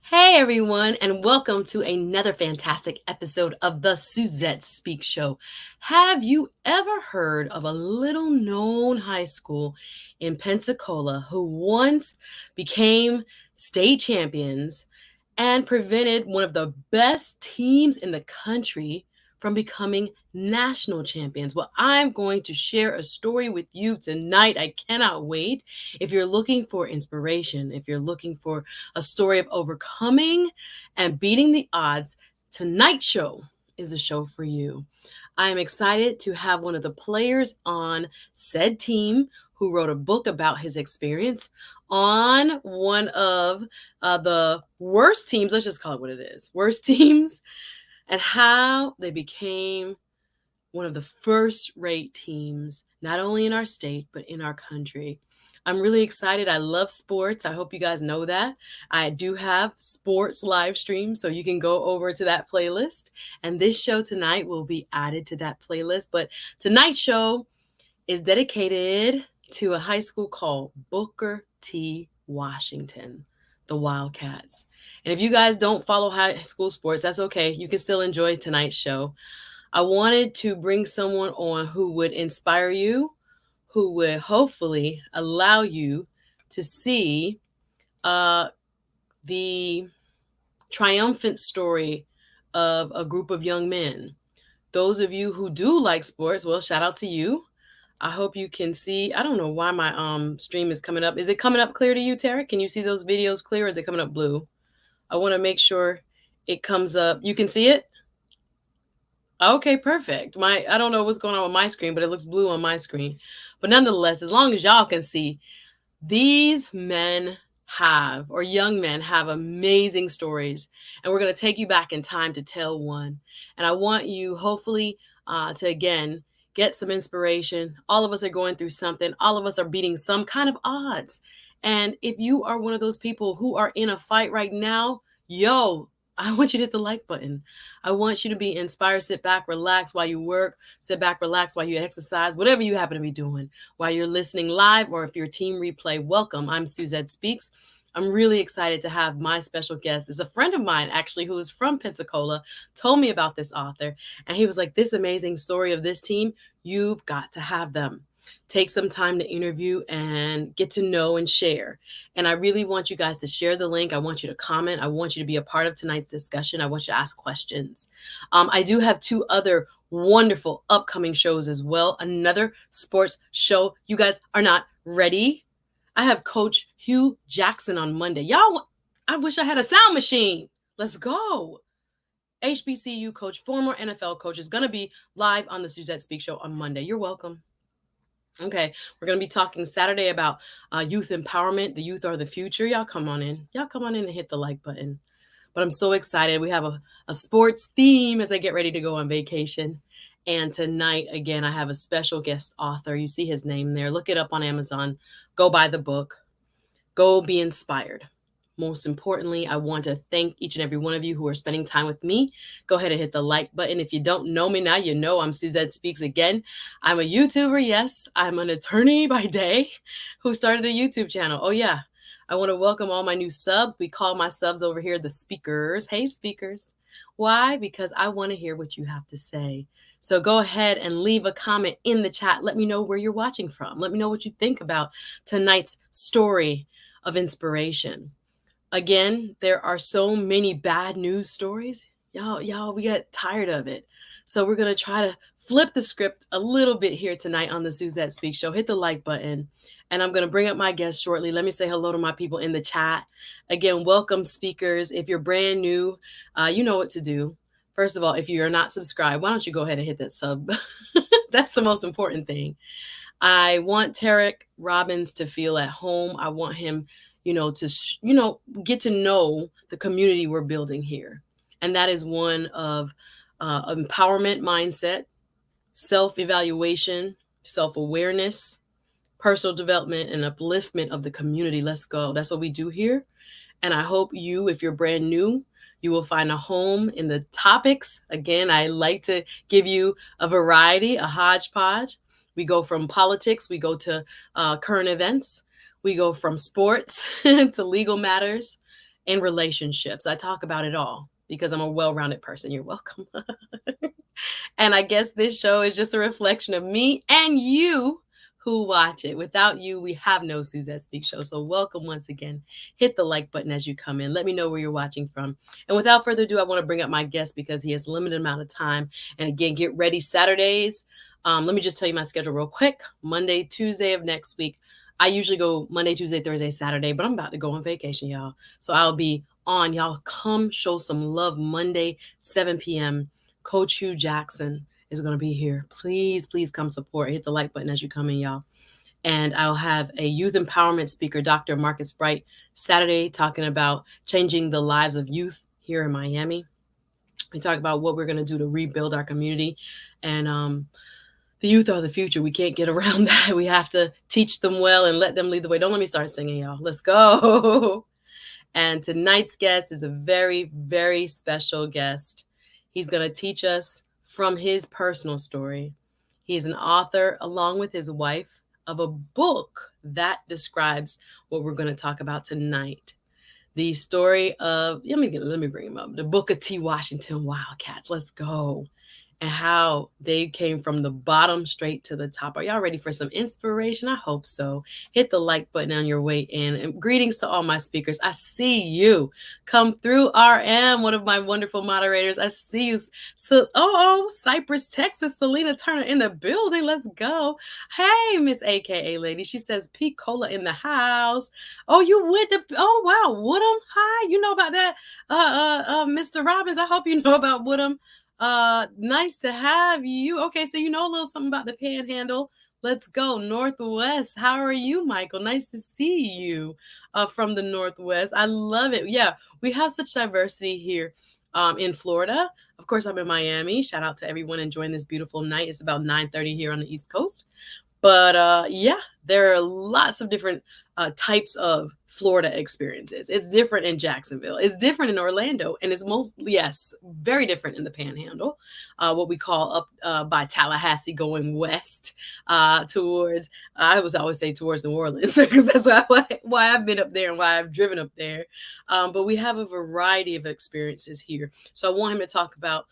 Hey everyone, and welcome to another fantastic episode of the Suzette Speaks Show. Have you ever heard of a little known high school in Pensacola who once became state champions and prevented one of the best teams in the country from becoming national champions? Well, I'm going to share a story with you tonight. I cannot wait. If you're looking for inspiration, if you're looking for a story of overcoming and beating the odds, tonight's show is a show for you. I am excited to have one of the players on said team who wrote a book about his experience on one of the worst teams. Let's just call it what it is, worst teams, and how they became one of the first rate teams, not only in our state, but in our country. I'm really excited. I love sports. I hope you guys know that. I do have sports live streams, so you can go over to that playlist. And this show tonight will be added to that playlist. But tonight's show is dedicated to a high school called Booker T. Washington, the Wildcats. And if you guys don't follow high school sports, that's okay. You can still enjoy tonight's show. I wanted to bring someone on who would inspire you, who would hopefully allow you to see the triumphant story of a group of young men. Those of you who do like sports, well, shout out to you. I hope you can see. I don't know why my stream is coming up. Is it coming up clear to you, Tara? Can you see those videos clear, or is it coming up blue? I want to make sure it comes up. You can see it? Okay, perfect. I don't know what's going on with my screen, but it looks blue on my screen. But nonetheless, as long as y'all can see, these men have, or young men have, amazing stories. And we're going to take you back in time to tell one. And I want you, hopefully, to again get some inspiration. All of us are going through something, all of us are beating some kind of odds. And if you are one of those people who are in a fight right now, yo, I want you to hit the like button. I want you to be inspired. Sit back, relax while you work. Sit back, relax while you exercise, whatever you happen to be doing while you're listening live, or if you're team replay, welcome. I'm SuzetteSpeaks. I'm really excited to have my special guest. Is a friend of mine, actually, who is from Pensacola, told me about this author. And he was like, this amazing story of this team, you've got to have them. Take some time to interview and get to know and share. And I really want you guys to share the link. I want you to comment. I want you to be a part of tonight's discussion. I want you to ask questions. I do have two other wonderful upcoming shows as well. Another sports show. You guys are not ready. I have Coach Hugh Jackson on Monday. Y'all, I wish I had a sound machine. Let's go. HBCU coach, former NFL coach, is going to be live on the Suzette Speaks Show on Monday. You're welcome. Okay, we're going to be talking Saturday about youth empowerment. The youth are the future. Y'all come on in. Y'all come on in and hit the like button. But I'm so excited. We have a sports theme as I get ready to go on vacation. And tonight, again, I have a special guest author. You see his name there. Look it up on Amazon. Go buy the book. Go be inspired. Most importantly, I want to thank each and every one of you who are spending time with me. Go ahead and hit the like button. If you don't know me now, you know I'm Suzette Speaks again. I'm a YouTuber, yes. I'm an attorney by day who started a YouTube channel. Oh, yeah. I want to welcome all my new subs. We call my subs over here the speakers. Hey, speakers. Why? Because I want to hear what you have to say. So go ahead and leave a comment in the chat. Let me know where you're watching from. Let me know what you think about tonight's story of inspiration. Again, there are so many bad news stories. Y'all, we get tired of it. So we're going to try to flip the script a little bit here tonight on the Suzette Speaks Show. Hit the like button. And I'm going to bring up my guest shortly. Let me say hello to my people in the chat. Again, welcome, speakers. If you're brand new, you know what to do. First of all, if you're not subscribed, why don't you go ahead and hit that sub? That's the most important thing. I want Terrieic Robbins to feel at home. I want him to get to know the community we're building here. And that is one of empowerment mindset, self-evaluation, self-awareness, personal development, and upliftment of the community. Let's go. That's what we do here. And I hope you, if you're brand new, you will find a home in the topics. Again, I like to give you a variety, a hodgepodge. We go from politics, we go to current events, we go from sports to legal matters, and relationships. I talk about it all because I'm a well-rounded person. You're welcome. And I guess this show is just a reflection of me and you who watch it. Without you, we have no Suzette Speaks show. So welcome once again. Hit the like button as you come in. Let me know where you're watching from. And without further ado, I want to bring up my guest because he has a limited amount of time. And again, get ready Saturdays. Let me just tell you my schedule real quick. Monday, Tuesday of next week. I usually go Monday, Tuesday, Thursday, Saturday, but I'm about to go on vacation, y'all. So I'll be on. Y'all come show some love Monday, 7 p.m. Coach Hugh Jackson is going to be here. Please, please come support. Hit the like button as you come in, y'all. And I'll have a youth empowerment speaker, Dr. Marcus Bright, Saturday, talking about changing the lives of youth here in Miami. We talk about what we're going to do to rebuild our community. And the youth are the future. We can't get around that. We have to teach them well and let them lead the way. Don't let me start singing, y'all. Let's go. And tonight's guest is a very, very special guest. He's going to teach us from his personal story. He's an author, along with his wife, of a book that describes what we're going to talk about tonight. The story of, let me bring him up. The Booker T. Washington Wildcats. Let's go. And how they came from the bottom straight to the top. Are y'all ready for some inspiration? I hope so. Hit the like button on your way in. And greetings to all my speakers. I see you. Come through, RM, one of my wonderful moderators. I see you. So, Cypress, Texas, Selena Turner in the building. Let's go. Hey, Miss AKA lady. She says P. Cola in the house. Oh, you went to, oh, wow. Woodham. Hi. You know about that, Mr. Robbins. I hope you know about Woodham. Nice to have you. Okay, so you know a little something about the Panhandle. Let's go Northwest. How are you, Michael? Nice to see you from the Northwest. I love it. Yeah, we have such diversity here in Florida. Of course, I'm in Miami. Shout out to everyone enjoying this beautiful night. It's about 9:30 here on the East Coast. But yeah, there are lots of different types of Florida experiences. It's different in Jacksonville. It's different in Orlando. And it's very different in the Panhandle, what we call up by Tallahassee going west towards, I always say towards New Orleans, because that's why I've been up there and why I've driven up there. But we have a variety of experiences here. So I want him to talk about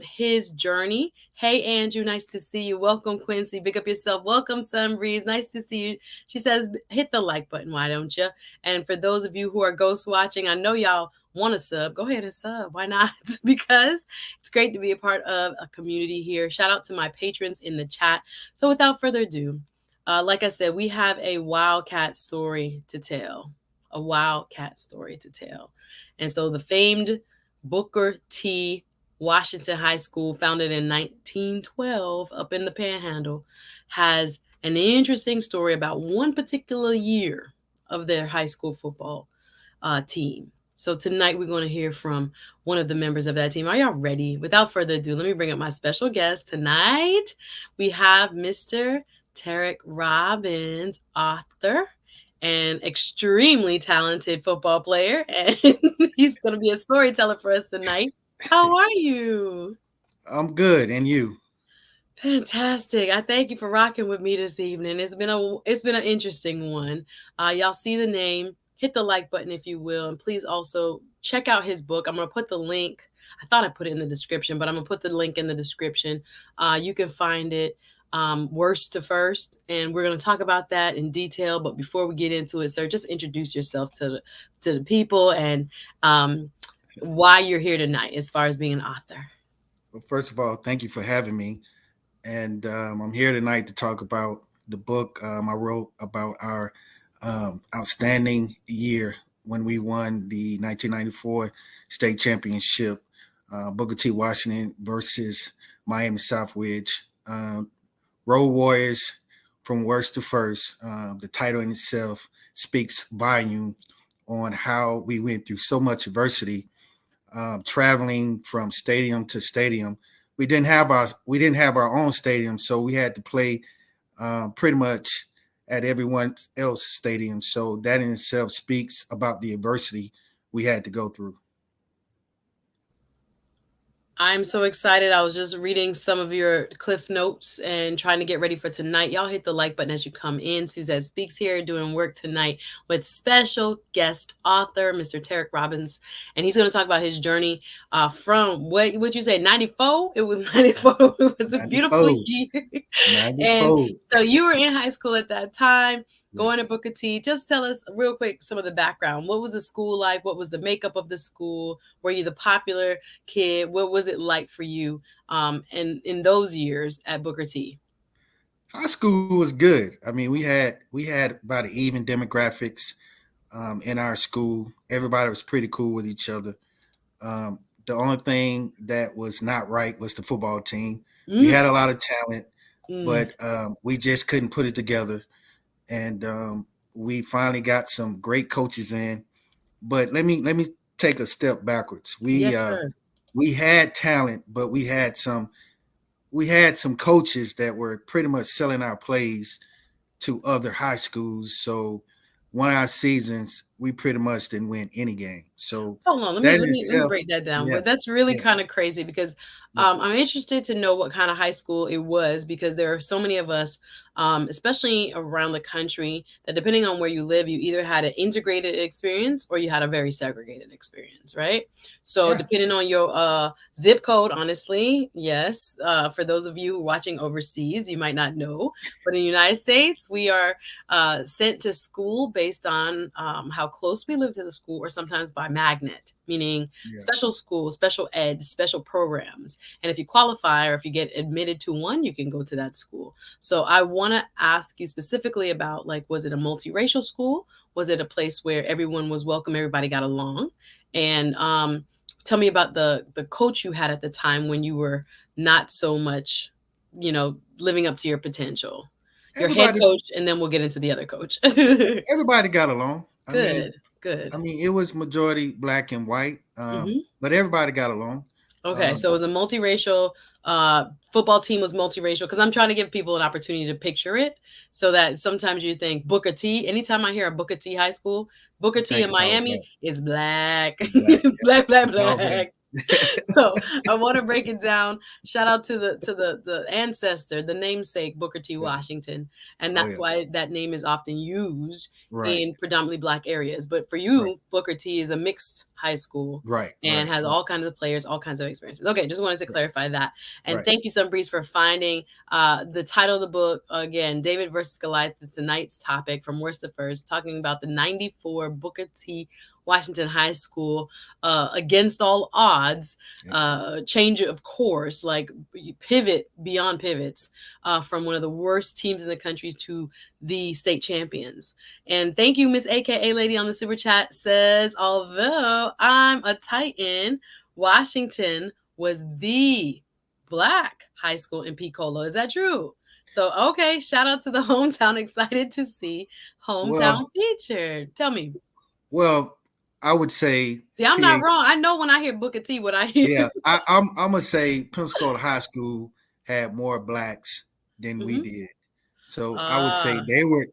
his journey. Hey, Andrew, nice to see you. Welcome, Quincy. Big up yourself. Welcome, Sunbreeze. Nice to see you. She says, hit the like button. Why don't you? And for those of you who are ghost watching, I know y'all want to sub. Go ahead and sub. Why not? Because it's great to be a part of a community here. Shout out to my patrons in the chat. So without further ado, like I said, we have a Wildcat story to tell. A Wildcat story to tell. And so the famed Booker T. Washington High School, founded in 1912 up in the Panhandle, has an interesting story about one particular year of their high school football team. So tonight we're going to hear from one of the members of that team. Are y'all ready? Without further ado, let me bring up my special guest tonight. We have Mr. Terrieic Robbins, author and extremely talented football player. And he's going to be a storyteller for us tonight. How are you? I'm good, and you? Fantastic. I thank you for rocking with me this evening. It's been an interesting one. Y'all see the name. Hit the like button if you will, and please also check out his book. I'm gonna put the link. I thought I put it in the description, but I'm gonna put the link in the description. You can find it worst to first, and we're gonna talk about that in detail. But before we get into it, sir, just introduce yourself to the people and why you're here tonight as far as being an author. Well, first of all, thank you for having me. And I'm here tonight to talk about the book I wrote about our outstanding year when we won the 1994 state championship, Booker T. Washington versus Miami Southwedge. Road Warriors from worst to first. The title in itself speaks volume on how we went through so much adversity. Traveling from stadium to stadium. We didn't have our own stadium, so we had to play pretty much at everyone else's stadium. So that in itself speaks about the adversity we had to go through. I'm so excited. I was just reading some of your cliff notes and trying to get ready for tonight. Y'all hit the like button as you come in. Suzette Speaks here doing work tonight with special guest author, Mr. Terrieic Robbins. And he's going to talk about his journey from what would you say, 94? It was 94. It was a beautiful 94. year. And 94. so you were in high school at that time, going to Yes. Booker T. Just tell us real quick some of the background. What was the school like? What was the makeup of the school? Were you the popular kid? What was it like for you in those years at Booker T? High school was good. I mean, we had about even demographics in our school. Everybody was pretty cool with each other. The only thing that was not right was the football team. We Mm, had a lot of talent, mm. but we just couldn't put it together. And we finally got some great coaches in. But let me take a step backwards. We Yes, uh, sir. we had talent, but we had some coaches that were pretty much selling our plays to other high schools. So one of our seasons, we pretty much didn't win any game. So Hold on, let me that let in me let me itself, break that down. yeah, But that's really yeah, kind of crazy because yeah, I'm interested to know what kind of high school it was because there are so many of us, especially around the country, that depending on where you live, you either had an integrated experience or you had a very segregated experience, right? So yeah. depending on your zip code, honestly, yes. For those of you watching overseas, you might not know, but in the United States, we are sent to school based on how close we live to the school, or sometimes by magnet, meaning Yeah. special schools, special ed, special programs. And if you qualify or if you get admitted to one, you can go to that school. So I want to ask you specifically about, like, was it a multiracial school? Was it a place where everyone was welcome, everybody got along? And tell me about the coach you had at the time when you were not so much, living up to your potential. Your head Everybody, coach, and then we'll get into the other coach. Good, everybody got along. I mean, good. I mean, it was majority black and white, Mhm. but everybody got along. Okay, Um, so it was a multiracial football team was multiracial because I'm trying to give people an opportunity to picture it so that sometimes you think Booker T. Anytime I hear a Booker T high school, Booker you T think in it's all Miami black. is black. It's black. Yeah, Black, black, it's all black. black. So I want to break it down. Shout out to the ancestor, the namesake Booker T. Yeah. Washington, and Oh that's yeah. why that name is often used Right. in predominantly black areas. But for Right. you, Booker T is a mixed high school Right. and Right. has Right. all kinds of players, all kinds of experiences. Okay, just wanted to Right. clarify that. And Right. thank you, Sunbreeze, for finding the title of the book again. David versus Goliath is tonight's topic from worst to first, talking about the '94 Booker T. Washington High School, against all odds, Yeah. change of course, like pivot beyond pivots, from one of the worst teams in the country to the state champions. And thank you, Miss AKA Lady on the super chat says, although I'm a Titan, Washington was the black high school in Pensacola. Is that true? So, okay, shout out to the hometown. Excited to see hometown Well, featured. Tell me. well, I would say See, I'm not PA. wrong. I know when I hear Booker T, what I hear. Yeah, I'm gonna say Pensacola High School had more blacks than we Hmm. did. So I would say Ah,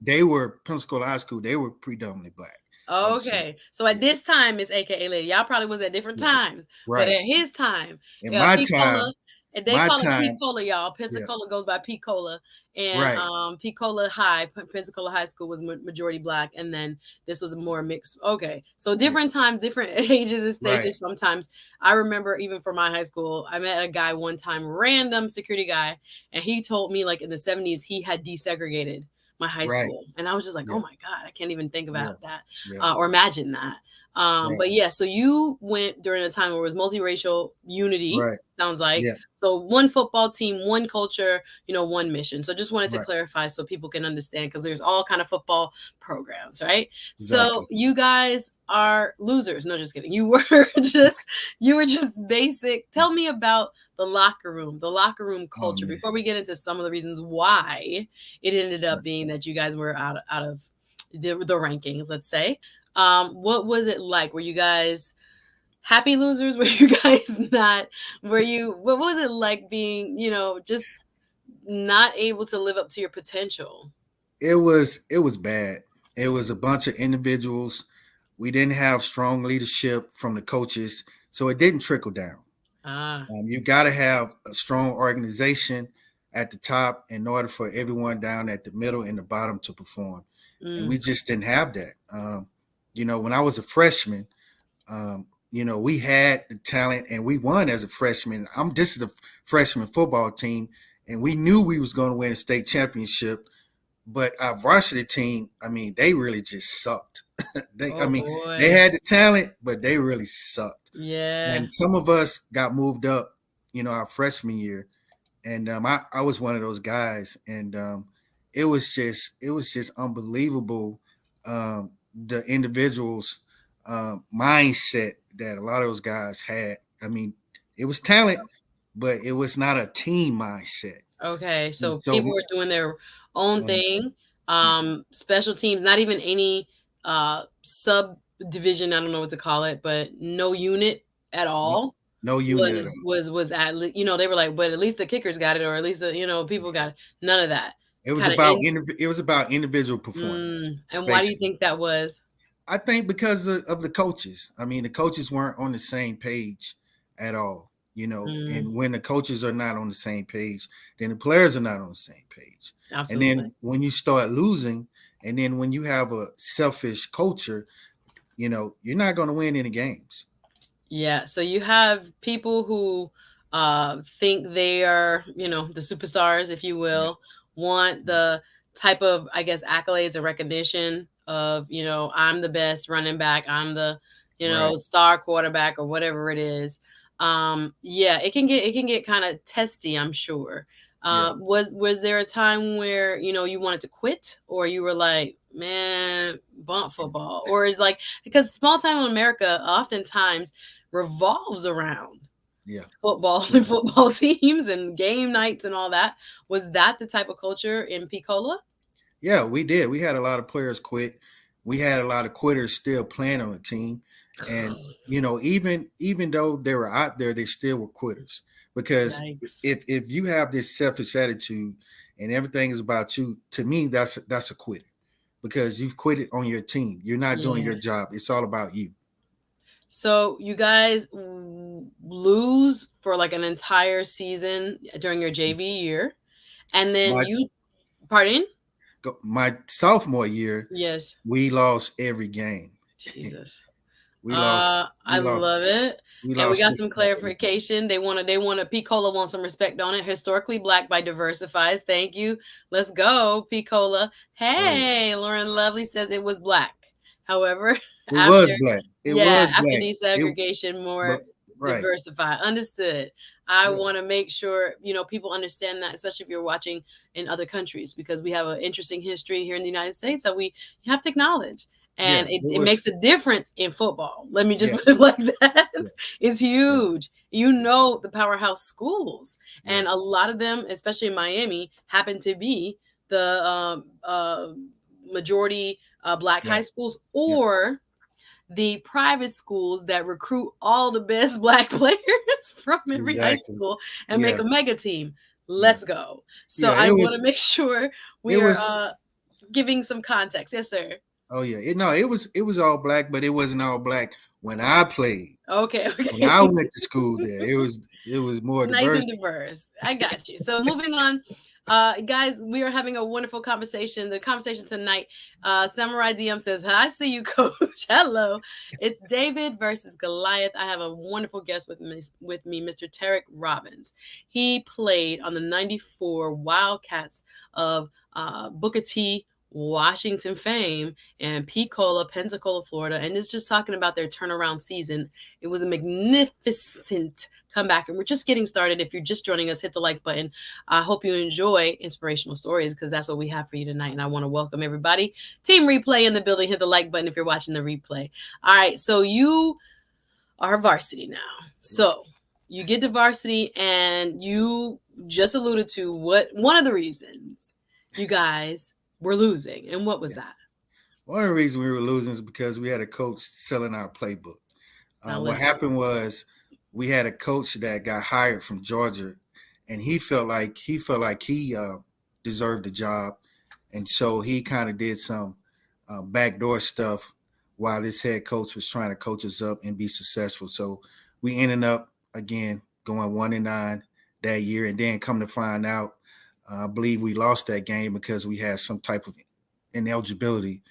they were Pensacola High School. They were predominantly black. I would say. okay. So at Yeah. this time, Miss AKA Lady, y'all probably was at different Yeah. times, but Right. at his time, In my Pensacola, time, and they my call it time. Pensacola, y'all. Yeah. Pensacola goes by Pensacola, and Right. Pensacola High, Pensacola High School was majority black, and then this was more mixed. Okay, so Yeah. different times, different ages and Right. stages. Sometimes I remember even for my high school, I met a guy one time, random security guy, and he told me like in the '70s he had desegregated my high Right. school, and I was just like, oh Yeah. my god, I can't even think Yeah. about that Yeah. or imagine that. Right. But yeah, so you went during a time where it was multiracial unity, Right. sounds like. Yeah. So one football team, one culture, one mission. So just wanted to Right. clarify so people can understand because there's all kind of football programs, right? So Exactly. you guys are losers. No, just kidding. You were just basic. Tell me about the locker room Oh culture man. before we get into some of the reasons why it ended up being that you guys were out of the rankings, let's say. What was it like? Were you guys happy losers? Were you guys not? What was it like being, just not able to live up to your potential? It was bad. It was a bunch of individuals. We didn't have strong leadership from the coaches, so it didn't trickle down. Ah. You got to have a strong organization at the top in order for everyone down at the middle and the bottom to perform. And we Mm. just didn't have that. When I was a freshman, we had the talent and we won as a freshman. This is a freshman football team, and we knew we was going to win a state championship. But our varsity team, they really just sucked. Oh They boy. had the talent, but they really sucked. Yeah. And some of us got moved up, our freshman year, and I was one of those guys, and it was just unbelievable, the individuals mindset that a lot of those guys had. It was talent, but it was not a team mindset. Okay, And so so, people were doing their own thing. yeah, Special teams, not even any subdivision, I don't know what to call it, but no unit at no, all no unit at was all. was at they were like, but at least the kickers got it, or at least the people Yeah. got it. None of that. It was Kind of about in it was about individual performance, and why do you basically. think that was? I think because of the coaches. The coaches weren't on the same page at all. Mm, And when the coaches are not on the same page, then the players are not on the same page. And absolutely. then when you start losing, and then when you have a selfish culture, you're not going to win any games. Yeah, so you have people who think they are, the superstars, if you Yeah, will, want the type of, I guess, accolades and recognition of, I'm the best running back, I'm the, right. star quarterback or whatever it is. Yeah, it can get kind of testy, I'm sure. Yeah, Was there a time where, you wanted to quit, or you were like, man, bump football, or is like, because small town America oftentimes revolves around yeah, football yeah. and football teams and game nights and all that. Was that the type of culture in Picola? Yeah, we did. We had a lot of players quit. We had a lot of quitters still playing on the team, and even though they were out there, they still were quitters. Because Yikes. if you have this selfish attitude and everything is about you, to me, that's a quitter. Because you've quitted on your team. You're not doing Yeah. your job. It's all about you. So you guys lose for like an entire season during your JV year, and then My pardon? my sophomore year, Yes. we lost every game. Jesus. we lost I we lost love it. we And we lost got just some about every game. clarification. They want to Picola wants some respect on it. Historically black by diversifies. Thank you. Let's go, Picola. Oh yeah. Hey, Lauren Lovely says it was black. However, It after was black. It yeah, was after black. It desegregation, more but right. diversify. Understood. I Yeah. want to make sure, people understand that, especially if you're watching in other countries, because we have an interesting history here in the United States that we have to acknowledge. Yeah. And It it was makes a difference in football. Let me just yeah. put it like that. Yeah. It's Yeah. huge. Yeah. The powerhouse schools, Yeah. and a lot of them, especially in Miami, happen to be the majority black Yeah. high schools, Yeah. or the private schools that recruit all the best black players from every high Exactly. school and make Yeah. a mega team. Yeah. Let's go. So Yeah. I want to make sure It we are was giving some context. Yes, sir. oh yeah. It was all black, but it wasn't all black when I played. Okay, When I okay. went to school there, it was more Nice diverse. and diverse. I got you. So moving on, guys, we are having a wonderful conversation. The conversation tonight, Samurai DM says, "I see you, Coach. Hello, it's David versus Goliath. I have a wonderful guest with me, Mr. Terrieic Robbins. He played on the '94 Wildcats of Booker T. Washington fame and Picola, Pensacola, Florida, and it's just talking about their turnaround season. It was a magnificent come back. And we're just getting started. If you're just joining us, hit the like button. I hope you enjoy inspirational stories, because that's what we have for you tonight. And I want to welcome everybody. Team Replay in the building. Hit the like button if you're watching the replay. All right. So you are varsity now. So you get to varsity, and you just alluded to what one of the reasons you guys were losing. And what was Yeah. that? One of the reasons we were losing is because we had a coach selling our playbook. Now What listen. happened was we had a coach that got hired from Georgia, and he felt like he deserved the job, and so he kind of did some backdoor stuff while this head coach was trying to coach us up and be successful. So we ended up again going 1-9 that year, and then come to find out, I believe we lost that game because we had some type of ineligibility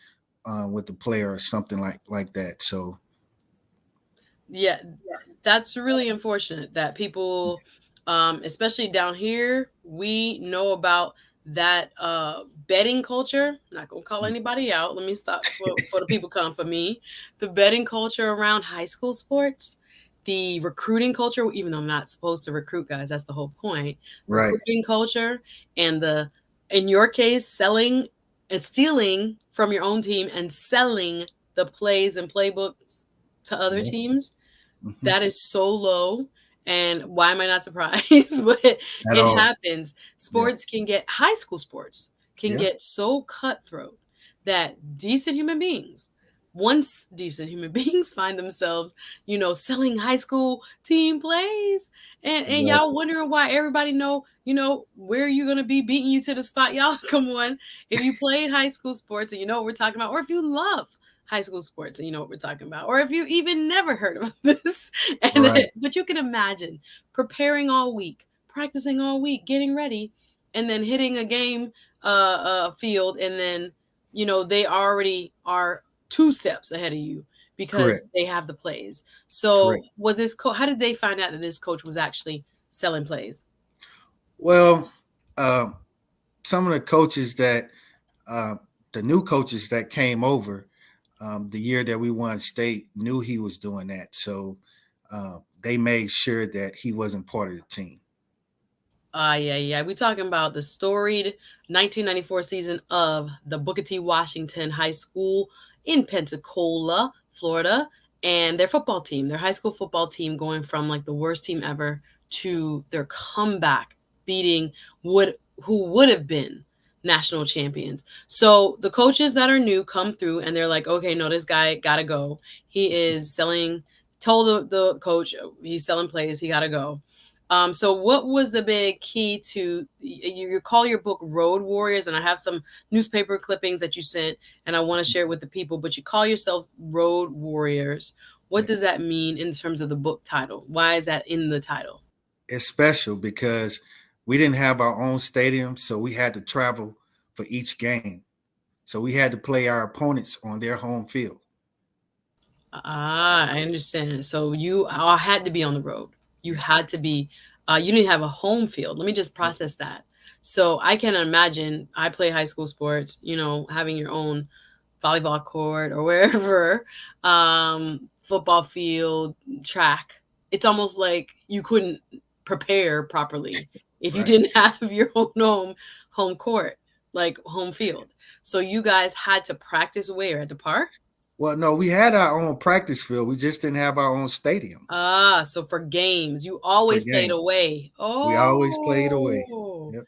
with the player or something like that. So Yeah, that's really unfortunate that people, especially down here, we know about that betting culture. Not gonna call anybody out. Let me stop for the people come for me. The betting culture around high school sports, the recruiting culture, even though I'm not supposed to recruit guys, that's the whole point. right, Recruiting culture and the, in your case, selling and stealing from your own team and selling the plays and playbooks to other yep, teams, hmm, that is so low. And why am I not surprised? But at it all. happens. Yeah, Sports can get, high school sports can yeah, get so cutthroat that decent human beings, once decent human beings find themselves, selling high school team plays. And y'all exactly. wondering why everybody know, where you're gonna be beating you to the spot. Y'all come on. If you played high school sports and you know what we're talking about, or if you love high school sports and you know what we're talking about, or if you even never heard of this, Right, but you can imagine preparing all week, practicing all week, getting ready, and then hitting a game field, and then they already are two steps ahead of you because correct, they have the plays. So correct. was this how did they find out that this coach was actually selling plays? Well, um, some of the coaches that the new coaches that came over the year that we won state knew he was doing that, so they made sure that he wasn't part of the team. Yeah, yeah. We're talking about the storied 1994 season of the Booker T. Washington High School in Pensacola, Florida, and their football team, their high school football team, going from like the worst team ever to their comeback, beating who would have been national champions. So the coaches that are new come through and they're like, okay, no, this guy gotta go. He is selling. Told the coach he's selling plays. He gotta go. So what was the big key to you call your book Road Warriors, and I have some newspaper clippings that you sent and I want to share it with the people, but you call yourself Road Warriors. What Yeah. does that mean in terms of the book title? Why is that in the title? It's special because we didn't have our own stadium, so we had to travel for each game. So we had to play our opponents on their home field. I understand. So you all had to be on the road. You had to be, you didn't have a home field. Let me just Yeah, process that. So I can imagine, I play high school sports, having your own volleyball court or wherever, football field, track. It's almost like you couldn't prepare properly if you right. didn't have your own home court, like home field. So you guys had to practice where, at the park? Well, no, we had our own practice field. We just didn't have our own stadium Ah, so for games, you for always played games. away. We always played away. Oh, Yep,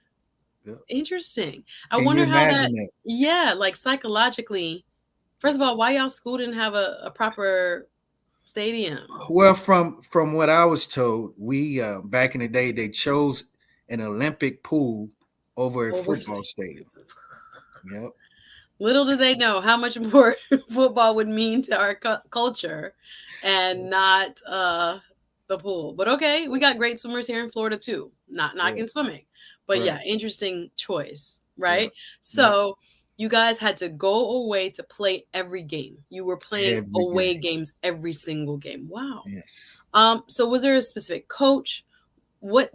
yep. interesting. I Can you wonder how that, imagine that? yeah, like psychologically. First of all, why y'all school didn't have a proper stadium? Well, from what I was told, we back in the day they chose an Olympic pool over a Over. football stadium. Yep. Little do they know how much more football would mean to our culture and not the pool. But okay, we got great swimmers here in Florida too. Not Yeah. knocking swimming. But yeah, Right. interesting choice, Yep. right? Yep. So you guys had to go away to play every game. You were playing Every away game. games every single game. Wow. Yes. So was there a specific coach? What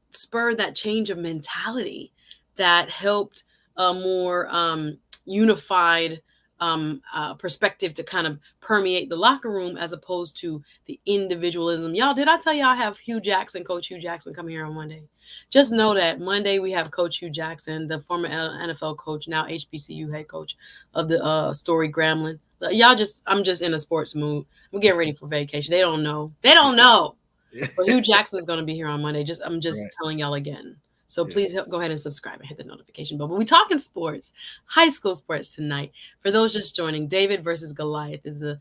spurred that change of mentality that helped a more unified perspective to kind of permeate the locker room as opposed to the individualism? Y'all, did I tell y'all I have Coach Hugh Jackson, coming here on Monday? Just know that Monday we have Coach Hugh Jackson, the former NFL coach, now HBCU head coach of the Story Gremlin. Y'all just, I'm just in a sports mood. I'm getting ready for vacation. They don't know. They don't know. But Hugh Jackson is going to be here on Monday. I'm just Right. telling y'all again. So Yeah. please go ahead and subscribe and hit the notification bell. But we talking sports, high school sports tonight. For those just joining, David versus Goliath is the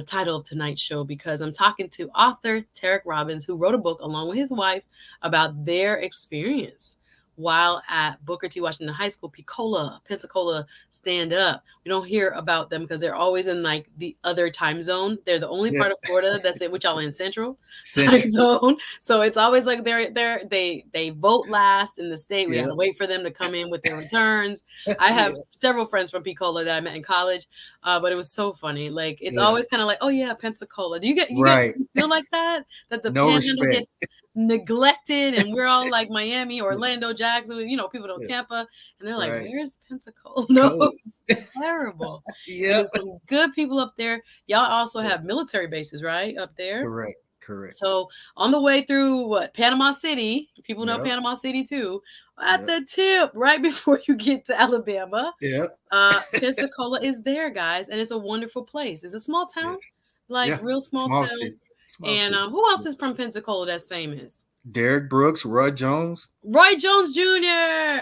title of tonight's show, because I'm talking to author Terrieic Robbins, who wrote a book along with his wife about their experience while at Booker T. Washington High School, Pensacola stand up. We don't hear about them because they're always in like the other time zone. They're the only Yeah. part of Florida that's in which y'all in Central time Central. zone. So it's always like they vote last in the state. We have Yeah. to wait for them to come in with their returns. I have Yeah. several friends from Pensacola that I met in college, but it was so funny. Like it's Yeah. always kind of like, oh yeah, Pensacola. Do you get Right. feel like that the No Panhandle respect. gets neglected and we're all like Miami, Orlando, Jackson, people know Yeah. Tampa, and they're like, Right. where's Pensacola? No, Cold. it's terrible. And Yep. there's some good people up there. Y'all also Yeah. have military bases, right? Up there. Correct. Correct. So on the way through Panama City, people know Yep. Panama City too. At Yep. the tip, right before you get to Alabama, Yep. Pensacola is there, guys, and it's a wonderful place. It's a small Yeah. town, like Yeah. real small Small town. city. Small And city. who else Yeah. is from Pensacola that's famous? Derek Brooks, Roy Jones. Roy Jones Jr.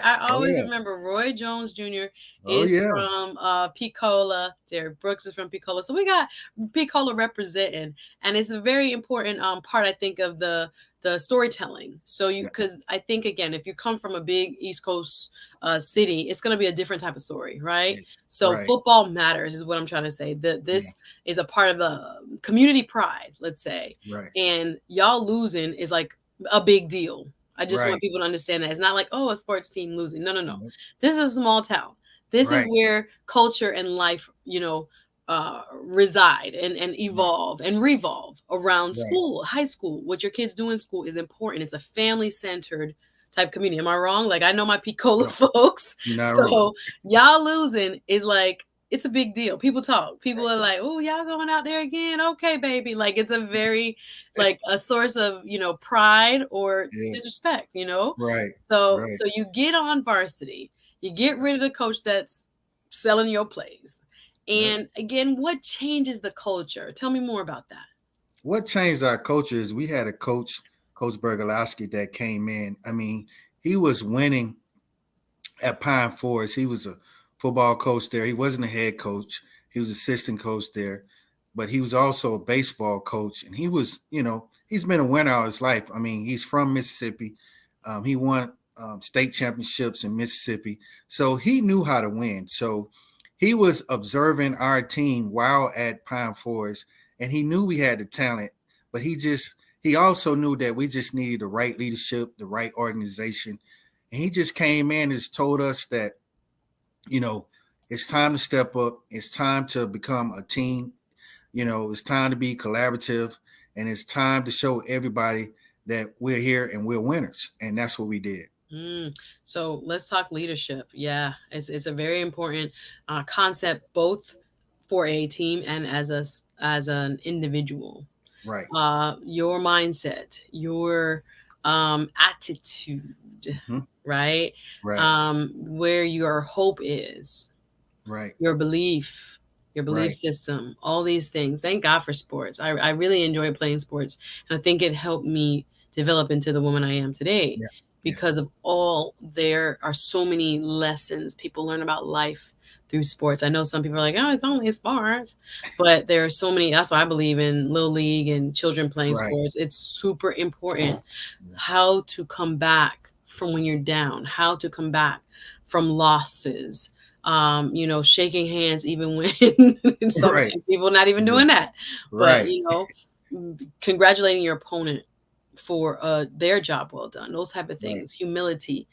I Oh always yeah. remember Roy Jones Jr. Oh is yeah. from Pensacola. Derek Brooks is from Pensacola. So we got Pensacola representing, and it's a very important part, I think, of the storytelling. So Yeah. because I think again, if you come from a big East Coast city, it's going to be a different type of story, right? Yeah. So Right. football matters is what I'm trying to say. Yeah. This is a part of the community pride, let's say, Right. and y'all losing is like a big deal. I just want Right. people to understand that it's not like, oh, a sports team losing. No, no, no. Yep. This is a small town. This is Right. where culture and life, reside and Right. evolve and revolve around Right. school, high school. What your kids do in school is important. It's a family centered type community. Am I wrong? Like I know my Picola No, folks. you're not wrong. So y'all losing is like it's a big deal. People talk. People are like, "Oh, y'all going out there again? Okay, baby." Like it's a very like a source of, pride or Yeah. disrespect, Right. So Right. you get on varsity, you get Yeah. rid of the coach that's selling your plays. Yep. And again, what changes the culture? Tell me more about that. What changed our culture is we had a coach, Coach Bergalowski, that came in. I mean, he was winning at Pine Forest. He was a football coach there. He wasn't a head coach. He was assistant coach there, but he was also a baseball coach. And he was, he's been a winner all his life. I mean, he's from Mississippi. He won state championships in Mississippi. So he knew how to win. So he was observing our team while at Pine Forest, and he knew we had the talent, but he also knew that we just needed the right leadership, the right organization. And he just came in and just told us that, it's time to step up. It's time to become a team. It's time to be collaborative, and it's time to show everybody that we're here and we're winners. And that's what we did. So let's talk leadership. Yeah, it's a very important concept, both for a team and as an individual. Right. Your mindset, your attitude, Mm-hmm. right? Right. Where your hope is, Right. your belief Right. system, all these things. Thank God for sports. I really enjoy playing sports, and I think it helped me develop into the woman I am today Yeah. Yeah. because of all there are so many lessons people learn about life through sports. I know some people are like, oh, it's only sports, but there are so many. That's why I believe in Little League and children playing Right. sports. It's super important Yeah. how to come back from when you're down, how to come back from losses, shaking hands even when some Right. people not even doing that, but Right. congratulating your opponent for their job well done, those type of Right. things, humility.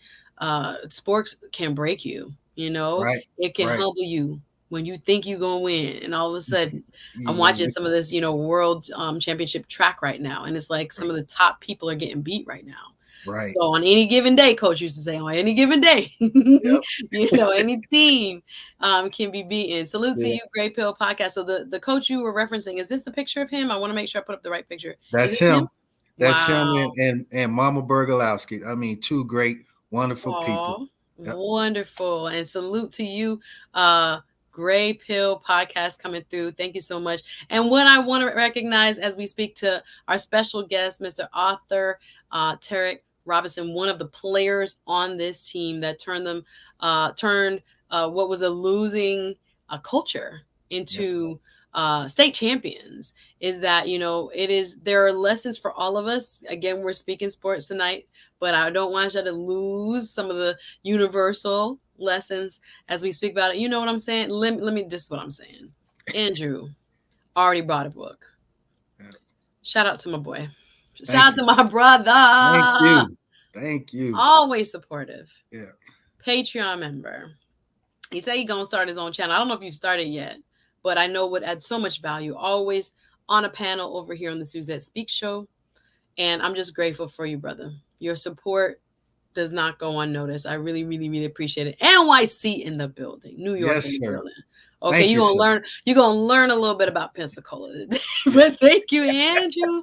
Sports can break you, Right. it can Right. humble you when you think you're gonna win, and all of a sudden I'm You watching some of this, world championship track right now, and it's like some of the top people are getting beat right now. Right. So on any given day, coach used to say, on any given day, Yep. any team can be beaten. Salute to Yeah. you, Great Pill Podcast. So the coach you were referencing, is this the picture of him? I want to make sure I put up the right picture. Is That's it him? him. That's him Wow. and Mama Bergalowski. I mean, two great, wonderful people. Aw, Yep. wonderful. And salute to you, Gray Pill Podcast coming through. Thank you so much. And what I want to recognize as we speak to our special guest, Mr. Author Terrieic Robinson, one of the players on this team that turned what was a losing culture into state champions, is that there are lessons for all of us. Again, we're speaking sports tonight, but I don't want you to lose some of the universal lessons as we speak about it. You know what I'm saying? Let me this is what I'm saying. Andrew already brought a book. Yeah. Shout out to my boy. Shout Thank out you. to my Thank brother. you. Thank you. Always supportive. Yeah. Patreon member. He said he gonna start his own channel. I don't know if you've started yet, but I know would add so much value. Always on a panel over here on the SuzetteSpeaks show. And I'm just grateful for you, brother. Your support does not go unnoticed. I really, really, really appreciate it. NYC in the building, New York in Yes, the sir. building. Okay, Thank you, sir. you're gonna learn a little bit about Pensacola today. But Yes. thank you, Andrew.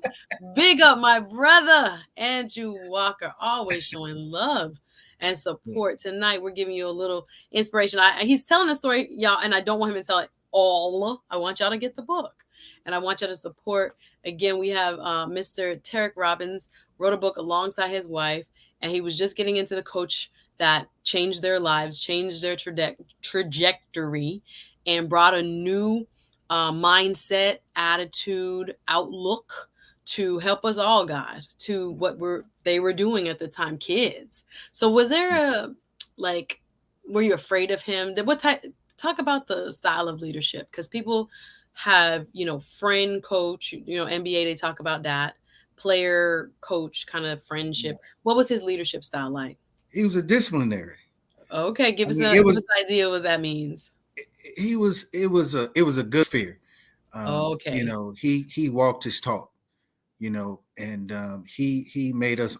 Big up my brother, Andrew Walker, always showing love and Yeah. support. Tonight we're giving you a little inspiration. He's telling a story, y'all, and I don't want him to tell it all. I want y'all to get the book. And I want y'all to support. Again, we have Mr. Terrieic Robbins wrote a book alongside his wife, and he was just getting into the coach that changed their lives, changed their trajectory, and brought a new mindset, attitude, outlook to help us all, God, to what they were doing at the time, kids. So, was there a like? Were you afraid of him? What type? Talk about the style of leadership, because people have friend coach, NBA, they talk about that player coach kind of Yeah. friendship. What was his leadership style like? He was a disciplinary. Okay, I mean, it give us was an idea what that means. it was a good fear. Okay. He walked his talk, and he made us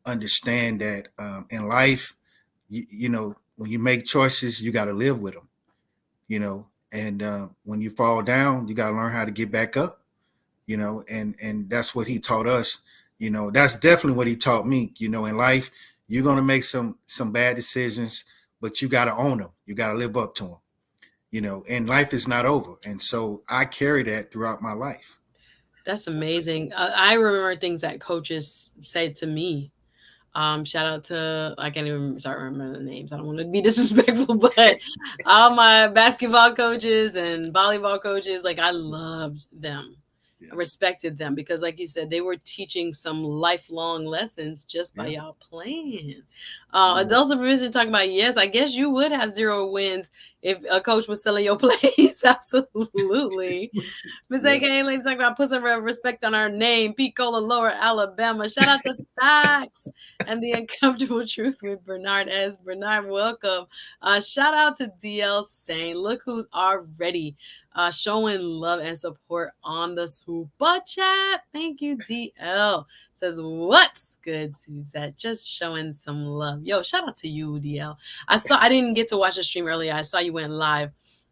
understand that in life, when you make choices, you got to live with them, and when you fall down, you got to learn how to get back up, and that's what he taught us. That's definitely what he taught me. In life, you're gonna make some bad decisions, but you got to own them. You got to live up to them. And life is not over, and so I carry that throughout my life. That's amazing. I remember things that coaches said to me. Shout out to, I can't even start remembering the names. I don't want to be disrespectful, but all my basketball coaches and volleyball coaches, like I loved them. Yeah, I respected them because, like you said, they were teaching some lifelong lessons just by yeah, y'all playing. yeah, Adult supervision talking about, yes, I guess you would have 0 wins if a coach was selling your plays. Absolutely. Miss yeah. AKA lady talking about put some respect on our name, Pensacola, Lower Alabama. Shout out to Facts and the Uncomfortable Truth with Bernard S. Bernard, welcome. Shout out to DL saying, look who's already showing love and support on the super chat. Thank you, DL. Says, what's good, Suzette? Just showing some love. Yo, shout out to you, DL. I didn't get to watch the stream earlier. I saw you went live.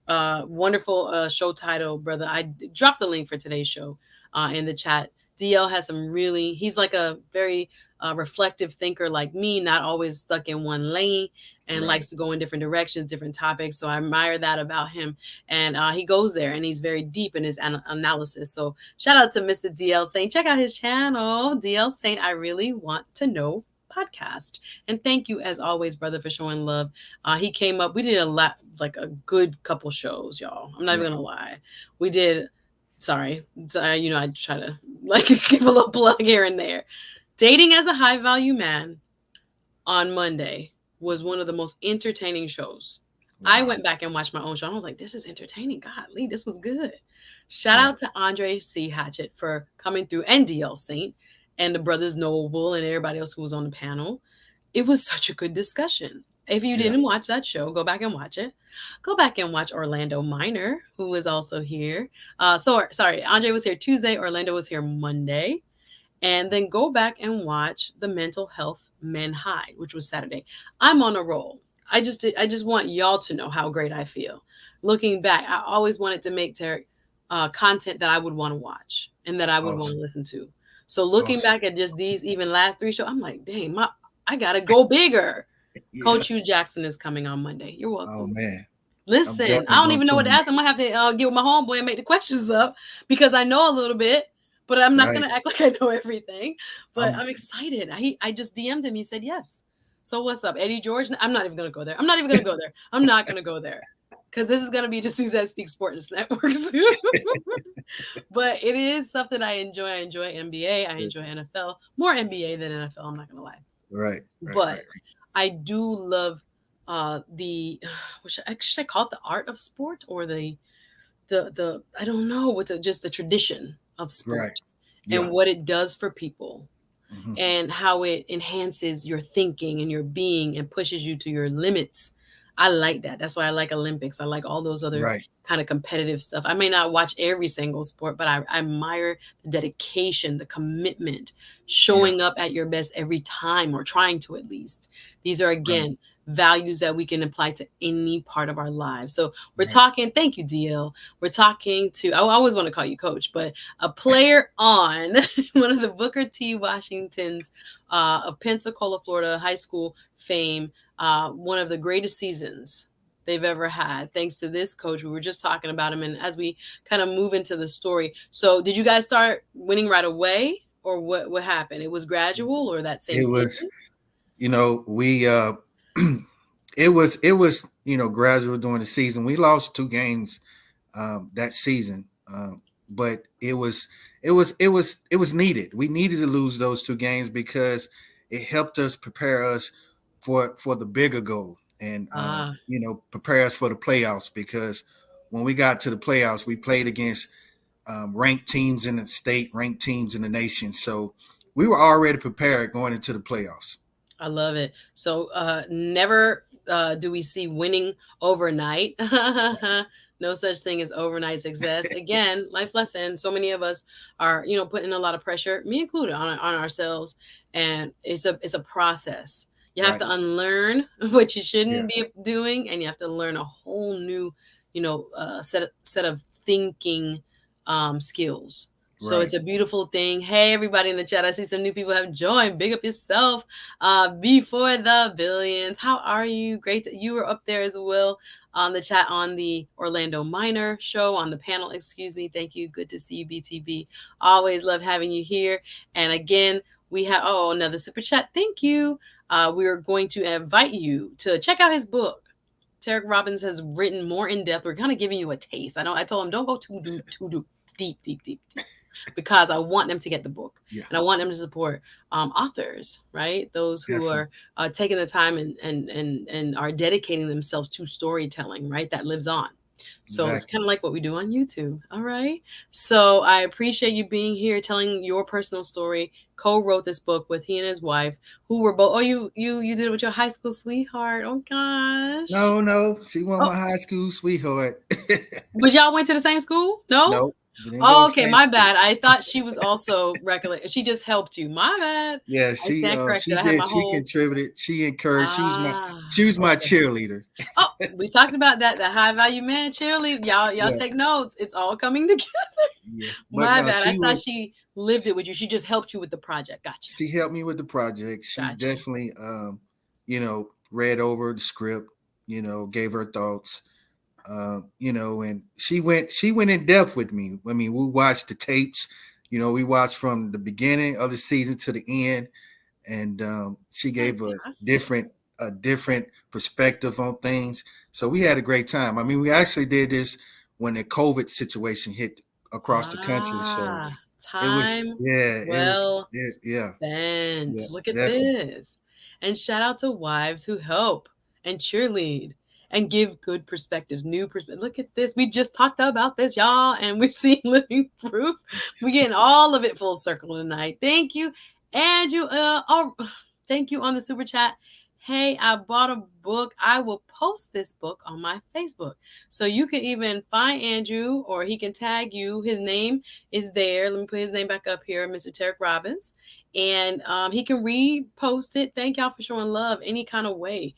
Wonderful show title, brother. I dropped the link for today's show in the chat. DL has some really, he's like a very reflective thinker like me, not always stuck in one lane and Right. likes to go in different directions, different topics. So I admire that about him. And he goes there and he's very deep in his analysis. So shout out to Mr. DL Saint. Check out his channel, DL Saint. I really want to know podcast. And thank you as always, brother, for showing love. He came up, we did a lot, like a good couple shows, y'all. I'm not even Right. gonna lie. We did, sorry, I try to like give a little plug here and there. Dating as a High Value Man on Monday was one of the most entertaining shows. I Wow. went back and watched my own show. I was like, this is entertaining. Golly, this was good. Shout Right. out to Andre C. Hatchett for coming through, and DL Saint and the brothers Noble and everybody else who was on the panel. It was such a good discussion. If you Yeah. didn't watch that show, go back and watch it. Go back and watch Orlando Minor, who was also here. Sorry, Andre was here Tuesday. Orlando was here Monday. And then go back and watch the Mental Health Men High, which was Saturday. I'm on a roll. I just want y'all to know how great I feel. Looking back, I always wanted to make content that I would want to watch and that I would want to Awesome. listen to. So looking Awesome. back at just these even last 3 shows, I'm like, dang, I gotta go bigger. Yeah. Coach Hugh Jackson is coming on Monday. You're Oh welcome. man. I'm Listen, I definitely don't gonna even know what to tune ask. I'm gonna have to get with my homeboy and make the questions up because I know a little bit, but I'm in. not Right. gonna act like I know everything. But I'm I'm excited. I just DM'd him. He said yes. So what's up, Eddie George? I'm not even gonna go there. I'm not even gonna go there. I'm not gonna go there. because this is going to be the Suzette Speaks Sports Network. But it is something I enjoy. I enjoy NBA. I enjoy NFL. More NBA than NFL, I'm not going to lie. Right, right, right, But I do love the, should I call it the art of sport, or the I don't know, what's it, just the tradition of right. sport Yeah. and what it does for people, Hmm. and how it enhances your thinking and your being and pushes you to your limits. I like that. That's why I like Olympics. I like all those other Right, kind of competitive stuff. I may not watch every single sport, but I admire the dedication, the commitment, yeah, showing up at your best every time, or trying to at least. These are, right, again, values that we can apply to any part of our lives. So we're right. talking, thank you, DL. We're talking to, I always want to call you coach, but a player on one of the Booker T. Washington's of Pensacola, Florida high school fame, one of the greatest seasons they've ever had, thanks to this coach. We were just talking about him, and as we kind of move into the story, so did you guys start winning right away, or what happened? It was gradual, or that same It was, season? we it was gradual during the season. We lost 2 games that season, but it was needed. We needed to lose those 2 games because it helped us prepare us for the bigger goal, and Ah, prepare us for the playoffs. Because when we got to the playoffs, we played against ranked teams in the state, ranked teams in the nation. So we were already prepared going into the playoffs. I love it. So never do we see winning overnight. No such thing as overnight success. Again, life lesson. So many of us are, putting a lot of pressure, me included, on ourselves, and it's a process. You have Right. to unlearn what you Yeah. shouldn't be doing, and you have to learn a whole new, set of thinking skills. So Right. it's a beautiful thing. Hey, everybody in the chat, I see some new people have joined. Big up yourself. Before the billions, how are you? Great, you were up there as well on the chat, on the Orlando Minor show, on the panel, excuse me. Thank you. Good to see you, BTB. Always love having you here. And again, we have, another super chat. Thank you. We are going to invite you to check out his book. Terrieic Robbins has written more in depth. We're kind of giving you a taste. I told him, don't go too deep, because I want them to get the book, Yeah. and I want them to support authors, right? Those who Definitely. are taking the time and are dedicating themselves to storytelling, right? That lives on. So it's Exactly. kind of like what we do on YouTube. All right. So I appreciate you being here, telling your personal story. Co-wrote this book with he and his wife, who were both. Oh, you did it with your high school sweetheart. Oh gosh. No, no, she wasn't Oh, my high school sweetheart. but y'all went to the same school? No. No, we didn't go to Oh, the okay, same my school. bad. I thought she was also recollect. She just helped you. My bad. Yeah, I stand corrected. she I had did. my She whole contributed. She encouraged. She was my okay. cheerleader. Oh, we talked about that. The high value man cheerleader. Y'all Yeah, take notes. It's all coming together. yeah. But My no, bad. I thought she lived it with you. She just helped you with the project. Gotcha. she helped me with the project. She Gotcha. definitely, read over the script. Gave her thoughts. And she went in depth with me. I mean, we watched the tapes. We watched from the beginning of the season to the end, and she gave Fantastic. a different perspective on things. So we had a great time. I mean, we actually did this when the COVID situation hit across the country. So it was, Time yeah, well yeah, spent. yeah, Look at definitely, this. And shout out to wives who help and cheerlead and give good perspectives, new perspective. Look at this. We just talked about this, y'all, and we're seeing living proof. We're getting all of it full circle tonight. Thank you, Andrew. Thank you on the super chat. Hey, I bought a book. I will post this book on my Facebook. So you can even find Andrew, or he can tag you. His name is there. Let me put his name back up here, Mr. Terrieic Robbins. And he can repost it. Thank y'all for showing love any kind of way.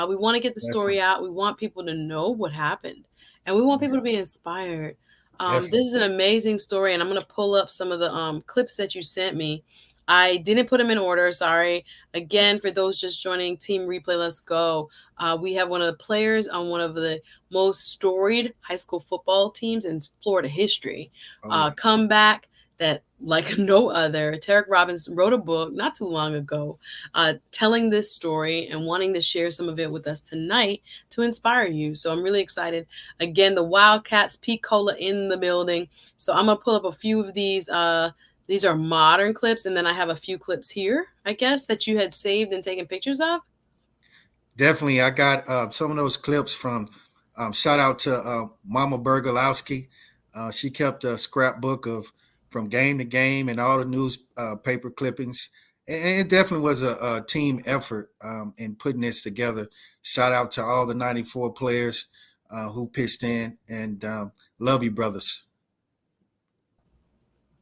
We want to get the story definitely, out. We want people to know what happened, and we want yeah, people to be inspired. This definitely. is an amazing story, and I'm going to pull up some of the clips that you sent me. I didn't put them in order. Sorry. Again, for those just joining Team Replay, let's go. We have one of the players on one of the most storied high school football teams in Florida history Oh yeah, come back that, like no other, Terrieic Robbins wrote a book not too long ago, telling this story and wanting to share some of it with us tonight to inspire you. So I'm really excited. Again, the Wildcats, Pensacola in the building. So I'm gonna pull up a few of these. These are modern clips, and then I have a few clips here, I guess, that you had saved and taken pictures of. Definitely, I got some of those clips from. Shout out to Mama Bergolowski. She kept a scrapbook of from game to game and all the newspaper clippings, and it definitely was a team effort in putting this together. Shout out to all the '94 players who pitched in, and love you, brothers.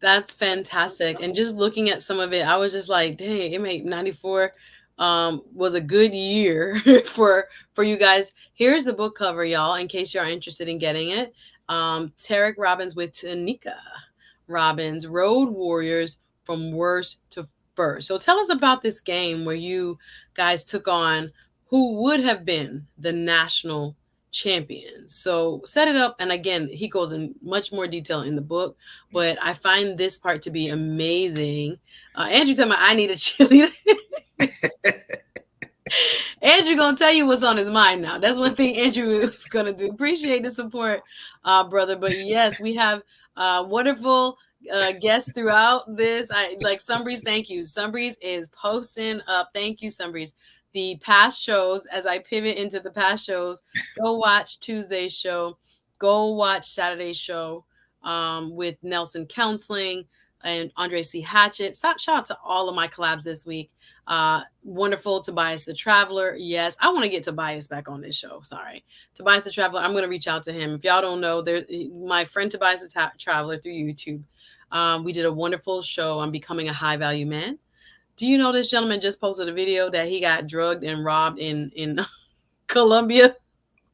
That's fantastic. And just looking at some of it, I was just like, dang, it made 94 was a good year for you guys. Here's the book cover, y'all, in case you're interested in getting it. Terrieic Robbins with Tanika Robbins, Road Warriors from Worst to First. So tell us about this game where you guys took on who would have been the national champions. So set it up. And again, he goes in much more detail in the book, but I find this part to be amazing. Andrew told me I need a cheerleader. Andrew gonna tell you what's on his mind now. That's one thing Andrew is gonna do. Appreciate the support, brother. But yes, we have wonderful guests throughout this. I like Sunbreeze. Thank you. Sunbreeze is posting up. Thank you, Sunbreeze. The past shows, as I pivot into the past shows, go watch Tuesday's show. Go watch Saturday's show with Nelson Counseling and Andre C. Hatchett. Shout out to all of my collabs this week. Wonderful Tobias the Traveler. Yes, I want to get Tobias back on this show. Sorry, Tobias the Traveler. I'm going to reach out to him. If y'all don't know, there, my friend Tobias the Traveler through YouTube. We did a wonderful show on becoming a high value man. Do you know this gentleman just posted a video that he got drugged and robbed in Colombia?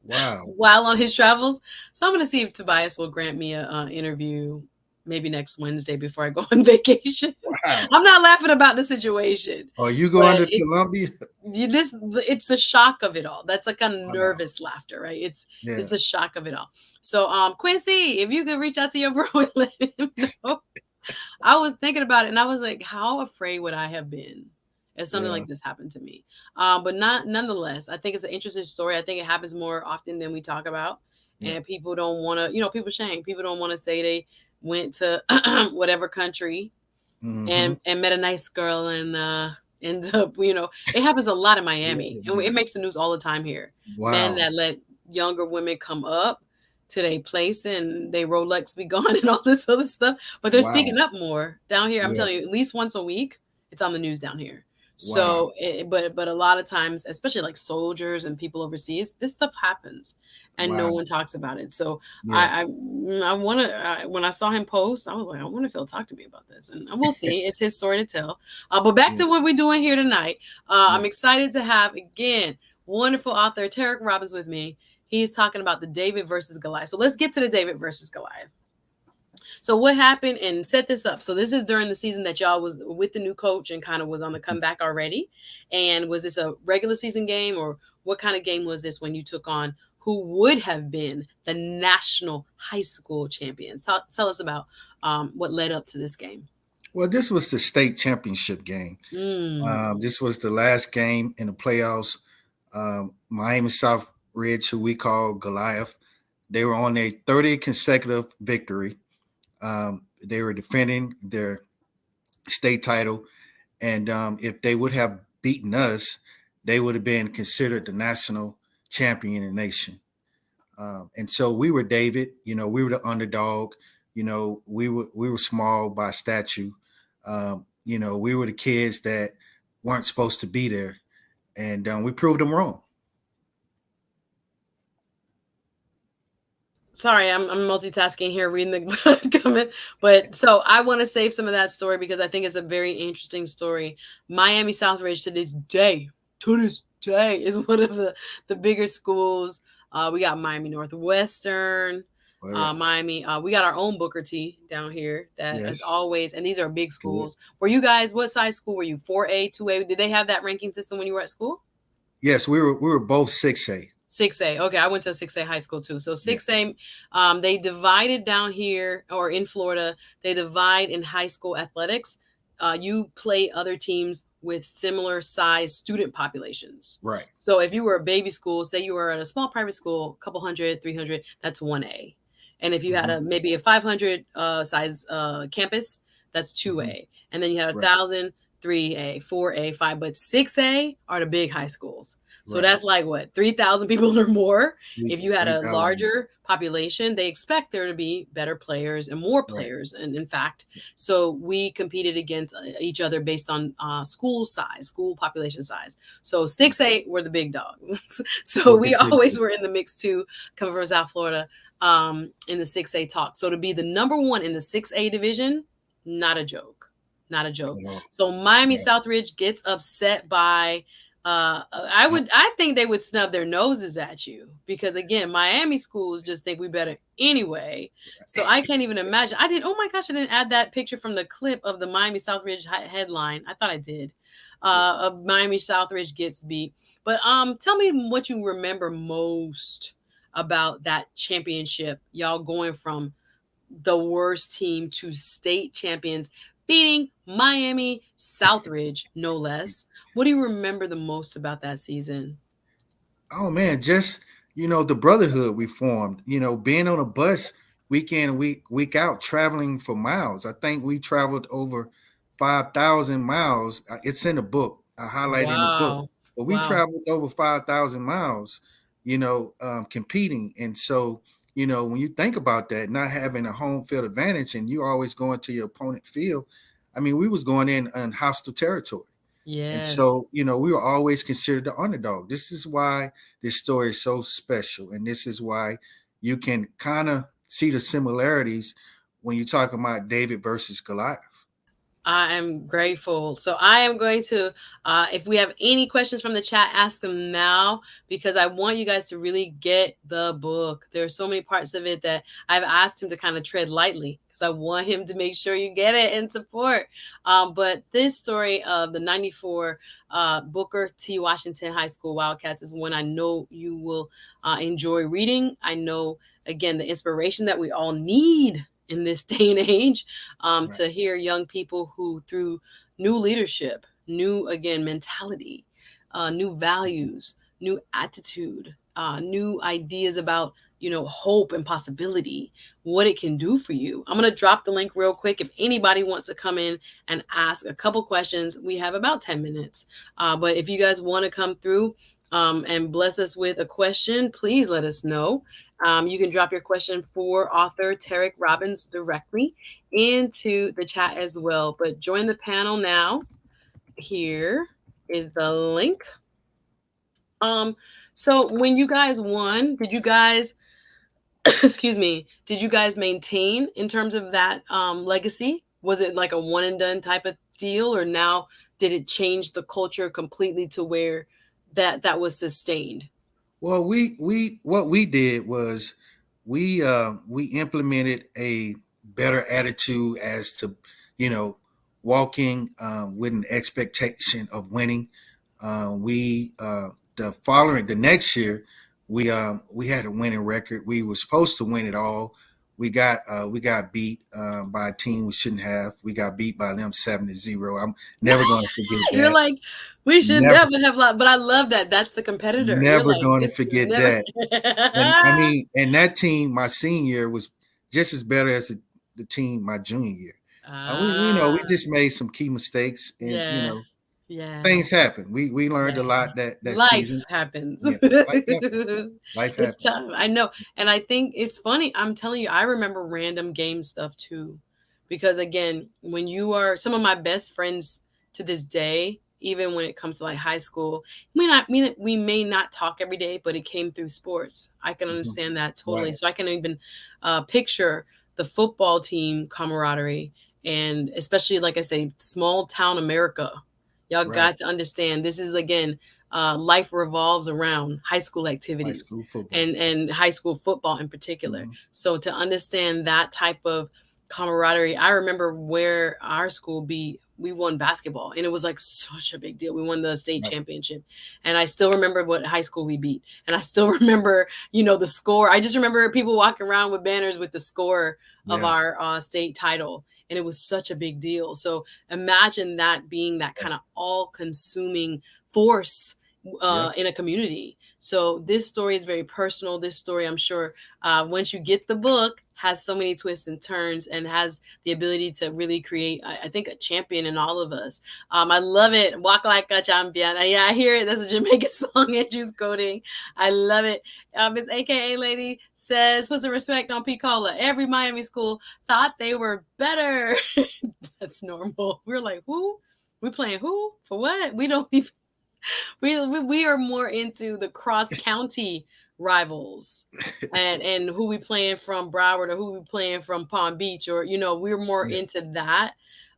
Wow. While on his travels. So I'm going to see if Tobias will grant me an interview maybe next Wednesday before I go on vacation. Wow. I'm not laughing about the situation. Are you going to Colombia? It's the shock of it all. That's like a nervous laughter, right? It's the shock of it all. So Quincy, if you could reach out to your bro and let him know. I was thinking about it and I was like, how afraid would I have been if something like this happened to me? But nonetheless, I think it's an interesting story. I think it happens more often than we talk about. And people don't want to, people shame. People don't want to say they went to whatever country and met a nice girl and ends up, it happens a lot in Miami. And it makes the news all the time here. Wow. Men that let younger women come up to their place and they Rolex be gone and all this other stuff. But they're speaking up more down here. I'm telling you, at least once a week, it's on the news down here. Wow. So, but a lot of times, especially like soldiers and people overseas, this stuff happens and no one talks about it. So I want to, when I saw him post, I was like, I wonder if he'll talk to me about this, and we'll see. It's his story to tell. But back to what we're doing here tonight. I'm excited to have, again, wonderful author Terrieic Robbins with me. He's talking about the David versus Goliath. So let's get to the David versus Goliath. So what happened, and set this up. So this is during the season that y'all was with the new coach and kind of was on the comeback already. And was this a regular season game, or what kind of game was this when you took on who would have been the national high school champions? Tell us about what led up to this game. Well, this was the state championship game. This was the last game in the playoffs. Miami South Ridge, who we call Goliath, they were on a 30 consecutive victory. They were defending their state title. And if they would have beaten us, they would have been considered the national champion in the nation. And so we were David, we were the underdog, we were small by stature. We were the kids that weren't supposed to be there. And we proved them wrong. Sorry, I'm multitasking here, reading the comment. But so I want to save some of that story because I think it's a very interesting story. Miami Southridge to this day is one of the bigger schools. We got Miami Northwestern, Miami. We got our own Booker T down here that as always, and these are big schools. Were you guys, what size school were you? 4A, 2A? Did they have that ranking system when you were at school? Yes, we were both 6A. 6A. Okay, I went to a 6A high school too. So Yeah. 6A, they divided down here or in Florida, they divide in high school athletics. You play other teams with similar size student populations. Right. So if you were a baby school, say you were at a small private school, a couple hundred, 300, that's 1A. And if you had Hmm. a maybe a 500 size campus, that's Hmm. 2A. And then you had a Right. 1,000, 3A, 4A, 5. But 6A are the big high schools. So Right. that's like what, 3,000 people or more. If you had Three a thousand. larger population, they expect there to be better players and more Right. players. And in fact, so we competed against each other based on school size, school population size. So 6A were the big dogs. So What we considered? always were in the mix too, coming from South Florida, in the 6A talk. So to be the number one in the 6A division, not a joke. Not a joke. No. So Miami Right. Southridge gets upset by I think they would snub their noses at you because again, Miami schools just think we better anyway. So I can't even imagine. I did. Oh my gosh, I didn't add that picture from the clip of the Miami Southridge headline. I thought I did. Of Miami Southridge gets beat. But tell me what you remember most about that championship. Y'all going from the worst team to state champions, beating Miami Southridge, no less. What do you remember the most about that season? Oh man, just the brotherhood we formed. Being on a bus week in and week out, traveling for miles. I think we traveled over 5,000 miles. It's in the book. I highlight in the book, Wow. but we Wow. traveled over 5,000 miles. Competing, and so when you think about that, not having a home field advantage, and you always going to your opponent field. I mean, we was going in hostile territory. And Yes. so, we were always considered the underdog. This is why this story is so special. And this is why you can kind of see the similarities when you're talking about David versus Goliath. I am grateful. So I am going to, if we have any questions from the chat, ask them now because I want you guys to really get the book. There are so many parts of it that I've asked him to kind of tread lightly because I want him to make sure you get it and support. But this story of the 94 Booker T. Washington High School Wildcats is one I know you will enjoy reading. I know, again, the inspiration that we all need in this day and age, Right. to hear young people who, through new leadership, new again mentality, new values, new attitude, new ideas about hope and possibility, what it can do for you. I'm gonna drop the link real quick. If anybody wants to come in and ask a couple questions, we have about 10 minutes. But if you guys want to come through and bless us with a question, please let us know. You can drop your question for author Terrieic Robbins directly into the chat as well. But join the panel now. Here is the link. Um, so when you guys won, did you guys excuse me, did you guys maintain in terms of that legacy? Was it like a one and done type of deal, or now did it change the culture completely to where that was sustained? Well, we what we did was we implemented a better attitude as to you know walking with an expectation of winning. We the next year we had a winning record. We were supposed to win it all. We got beat by a team we shouldn't have. We got beat by them 7-0. I'm never going to forget You're that. like, we should Never, never have lost, but I love that. That's the competitor. You're never like, going to this is forget never. that. And I mean, and that team, my senior year was just as better as the team my junior year. We Ah, just made some key mistakes, and yeah, yeah, things happen. We learned a yeah. lot that Life season. happens. Yeah, life happens. Life It's happens. tough. I know. And I think it's funny. I'm telling you, I remember random game stuff too. Because again, when you are some of my best friends to this day, even when it comes to like high school, we may not talk every day, but it came through sports. I can Mhm. understand that totally. Right, So I can even picture the football team camaraderie, and especially like I say, small town America. Y'all right. got to understand this is again, life revolves around high school High activities school football. and high school football in particular. Hmm. So to understand that type of camaraderie, I remember where our school we won basketball, and it was like such a big deal. We won the state Right. championship, and I still remember what high school we beat, and I still remember, the score. I just remember people walking around with banners with the score of Yeah. our state title, and it was such a big deal. So imagine that being that Yeah. kind of all-consuming force Yeah. in a community. So this story is very personal. This story, I'm sure, once you get the book, has so many twists and turns, and has the ability to really create, I think, a champion in all of us. I love it. Walk like a champion. Yeah, I hear it. That's a Jamaican song Andrew's quoting. I love it. Miss AKA Lady says, put some respect on Pensacola. Every Miami school thought they were better. That's normal. We're like, who? We playing who? For what? We don't even we are more into the cross county rivals, and who we playing from Broward, or who we playing from Palm Beach, or we're more Yeah. into that.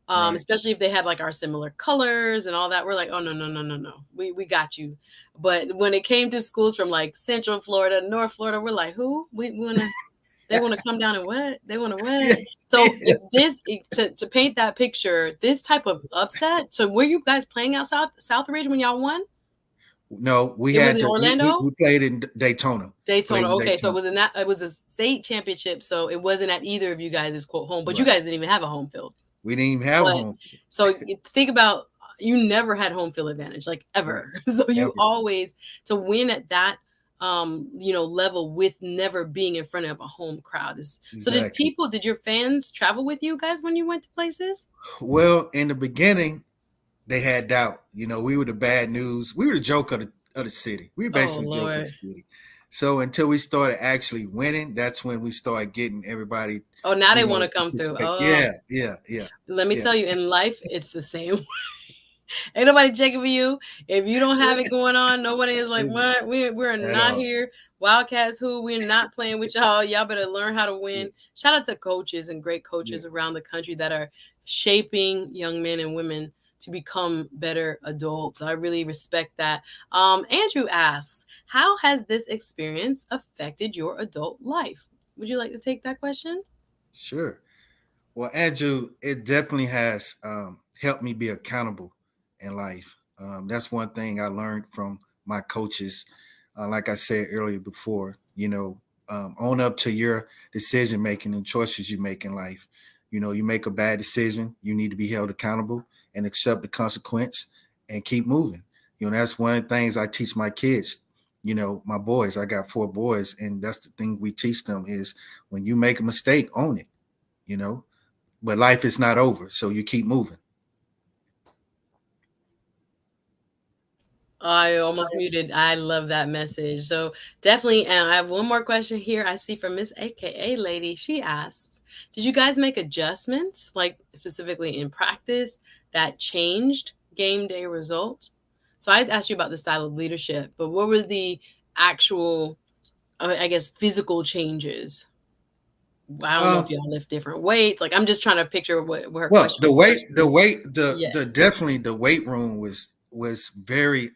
Right. Especially if they had like our similar colors and all that. We're like, oh, no, no, no, no, no, we got you. But when it came to schools from like Central Florida, North Florida, we're like, who? We want to They want to come down and what? They want to Yeah. what? So if to paint that picture, this type of upset. So were you guys playing out Southridge when y'all won? No, we It was had in to. We, Orlando? we played in Daytona. Daytona. Played in Okay, so Daytona. it was a state championship, so it wasn't at either of you guys' quote home, but you Right. guys didn't even have a home field. We didn't even have a But home. so think about, you never had home field advantage, like Right. ever. So you Ever. always, to win at that level with never being in front of a home crowd is. So Exactly. did your fans travel with you guys when you went to places? Well, in the beginning, they had doubt. We were the bad news. We were the joke of the city. We were Oh basically the joke of the Lord. city. So until we started actually winning, that's when we started getting everybody, Oh, now they want to to come through. participate. Oh, Yeah, yeah, yeah, let me yeah. tell you, in life, it's the same. Ain't nobody checking for you. If you don't have it going on, nobody is like, what? We're At not all. here. Wildcats, who? We're not playing with y'all. Y'all better learn how to Yeah, win. Shout out to coaches and great yeah. coaches around the country that are shaping young men and women to become better adults. I really respect that. Andrew asks, how has this experience affected your adult life? Would you like to take that question? Sure. Well, Andrew, it definitely has helped me be accountable in life. That's one thing I learned from my coaches. Like I said earlier before, own up to your decision making and choices you make in life. You make a bad decision, you need to be held accountable and accept the consequence and keep moving. That's one of the things I teach my kids. My boys, I got 4 boys, and that's the thing we teach them is when you make a mistake, own it. You know, but life is not over, so you keep moving. I almost muted. I love that message. So definitely, and I have one more question here. I see from Miss AKA Lady. She asks, "Did you guys make adjustments, like specifically in practice, that changed game day results?" So I asked you about the style of leadership, but what were the actual, I guess, physical changes? I don't know if Um, y'all lift different weights. Like I'm just trying to picture what her well, question the was weight, the personally. weight, Yeah. the definitely the weight room was very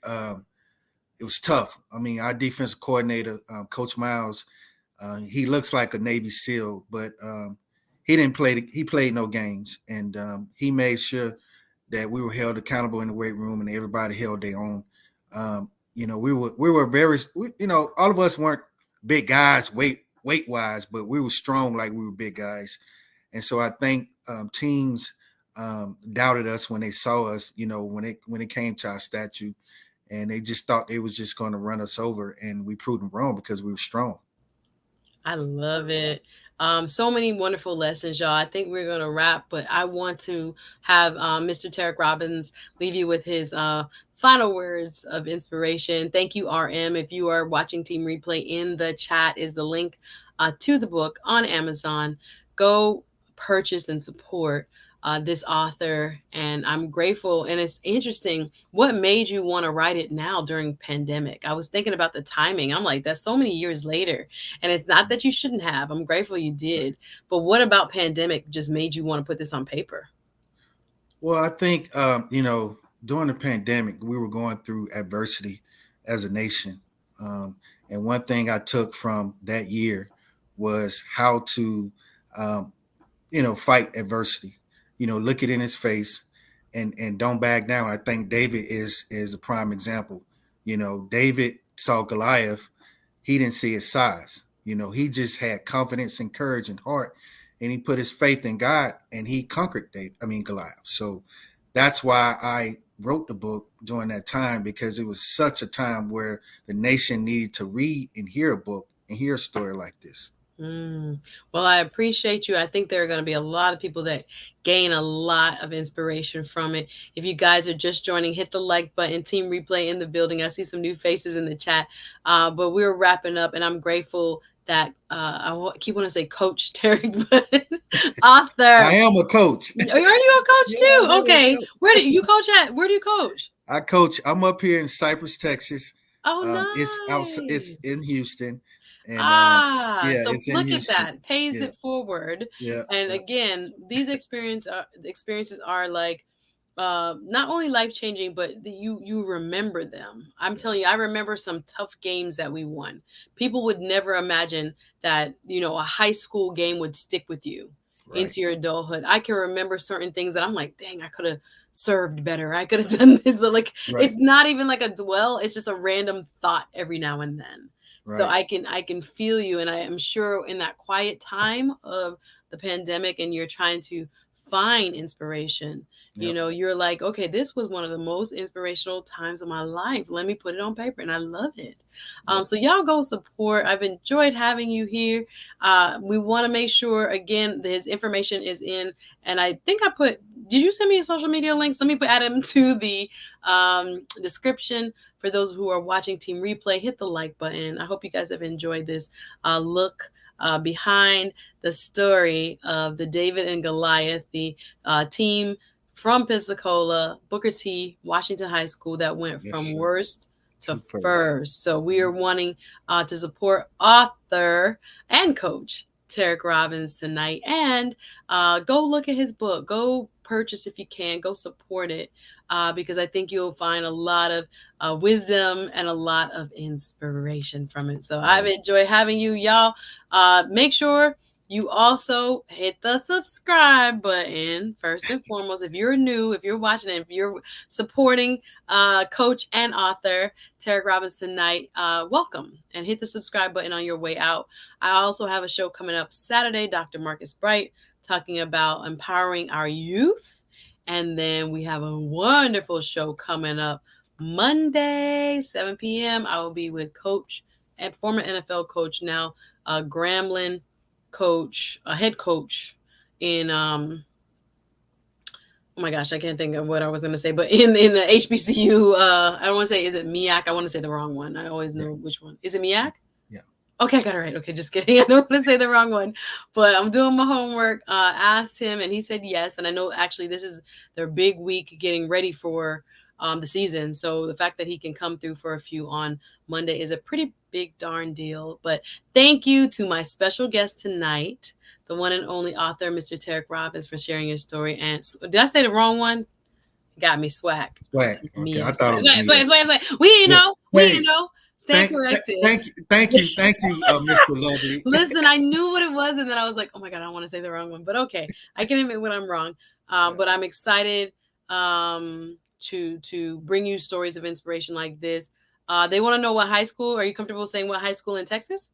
it was tough. I mean, our defensive coordinator, Coach Miles, he looks like a Navy SEAL, but he didn't play. He played no games, and he made sure that we were held accountable in the weight room, and everybody held their own. We were very. All of us weren't big guys weight wise, but we were strong like we were big guys, and so I think teams doubted us when they saw us. When it came to our statue, and they just thought they was just going to run us over, and we proved them wrong because we were strong. I love it. So many wonderful lessons, y'all. I think we're going to wrap, but I want to have Mr. Terrieic Robbins leave you with his final words of inspiration. Thank you, RM. If you are watching Team Replay, in the chat is the link to the book on Amazon. Go purchase and support this author, and I'm grateful. And it's interesting, what made you want to write it now during pandemic? I was thinking about the timing. I'm like, that's so many years later, and it's not that you shouldn't have. I'm grateful you did. But what about pandemic just made you want to put this on paper? Well, I think during the pandemic, we were going through adversity as a nation, and one thing I took from that year was how to, fight adversity. Look it in its face and don't back down. I think David is a prime example. David saw Goliath. He didn't see his size. He just had confidence and courage and heart, and he put his faith in God, and he conquered Goliath. So that's why I wrote the book during that time, because it was such a time where the nation needed to read and hear a book and hear a story like this. Well, I appreciate you. I think there are going to be a lot of people that gain a lot of inspiration from it. If you guys are just joining, hit the like button. Team Replay in the building. I see some new faces in the chat. But we're wrapping up, and I'm grateful that keep wanting to say Coach Terrieic, but author. I am a coach. Are you a coach Yeah, too? Okay. coach. Where do you coach at? Where do you coach? I coach. I'm up here in Cypress, Texas. Oh, It's nice. in Houston, and yeah, So it's in look at Houston. that. Pays Yeah, it forward. yeah, And yeah, again, these experiences are like not only life changing, but you remember them. I'm yeah. telling you, I remember some tough games that we won. People would never imagine that, a high school game would stick with you Right, into your adulthood. I can remember certain things that I'm like, dang, I could have served better. I could have done this, but like right, it's not even like a dwell, it's just a random thought every now and then. So right. I can feel you, and I am sure in that quiet time of the pandemic and you're trying to find inspiration, Yep, you're like, okay, this was one of the most inspirational times of my life. Let me put it on paper, and I love it. yep. So y'all go support. I've enjoyed having you here. We want to make sure again his information is in, and I think I put. Did you send me a social media links? Let me add them to the description for those who are watching Team Replay. Hit the like button. I hope you guys have enjoyed this look behind the story of the David and Goliath, the team from Pensacola, Booker T, Washington High School that went Yes, from sir. worst to Two first. first. So we are wanting to support author and coach Terrieic Robbins tonight, and go look at his book. Go purchase if you can. Go support it because I think you'll find a lot of wisdom and a lot of inspiration from it. So I've Right. enjoyed having you, y'all. Make sure you also hit the subscribe button first and foremost. If you're new, if you're watching it, if you're supporting coach and author Terrieic Robbins tonight, welcome, and hit the subscribe button on your way out. I also have a show coming up Saturday, Dr. Marcus Bright, talking about empowering our youth. And then we have a wonderful show coming up Monday, 7 p.m. I will be with coach and former NFL coach, now Grambling coach, a head coach in oh my gosh, I can't think of what I was gonna say, but in the HBCU, I don't want to say, is it MEAC? I want to say the wrong one. I always Yeah, know which one. Is it MEAC? yeah. Okay, I got it right. Okay, just kidding. I don't want to say the wrong one, but I'm doing my homework. Asked him, and he said yes. And I know actually this is their big week getting ready for the season. So the fact that he can come through for a few on Monday is a pretty big darn deal. But thank you to my special guest tonight, the one and only author, Mr. Terrieic Robbins, for sharing your story. And did I say the wrong one? Got me swag. Swag. Okay, I thought Swag, it was swag, swag, me. swag, swag. We didn't Yeah. know. We didn't Hey, know. Stand corrected. thank you, Mr. Lovely. Listen, I knew what it was, and then I was like, "Oh my god, I don't want to say the wrong one." But okay, I can admit when I'm wrong. Yeah. But I'm excited to bring you stories of inspiration like this. They want to know what high school. Are you comfortable saying what high school in Texas?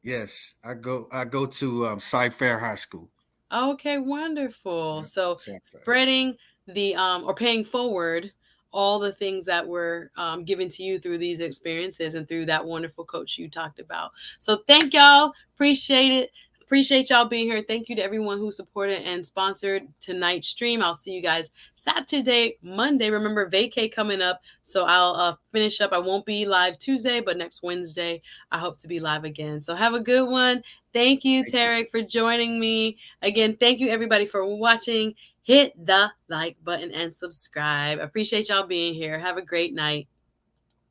Yes, I go to Cy-Fair High School. Okay, wonderful. Yeah, So Cy-Fair High School. spreading the or paying forward all the things that were given to you through these experiences and through that wonderful coach you talked about. So thank y'all. Appreciate it. Appreciate y'all being here. Thank you to everyone who supported and sponsored tonight's stream. I'll see you guys Saturday, Monday. Remember, vacay coming up. So I'll finish up. I won't be live Tuesday, but next Wednesday, I hope to be live again. So have a good one. Thank you, Thank you. Terrieic, for joining me. Again, thank you, everybody, for watching. Hit the like button and subscribe. Appreciate y'all being here. Have a great night.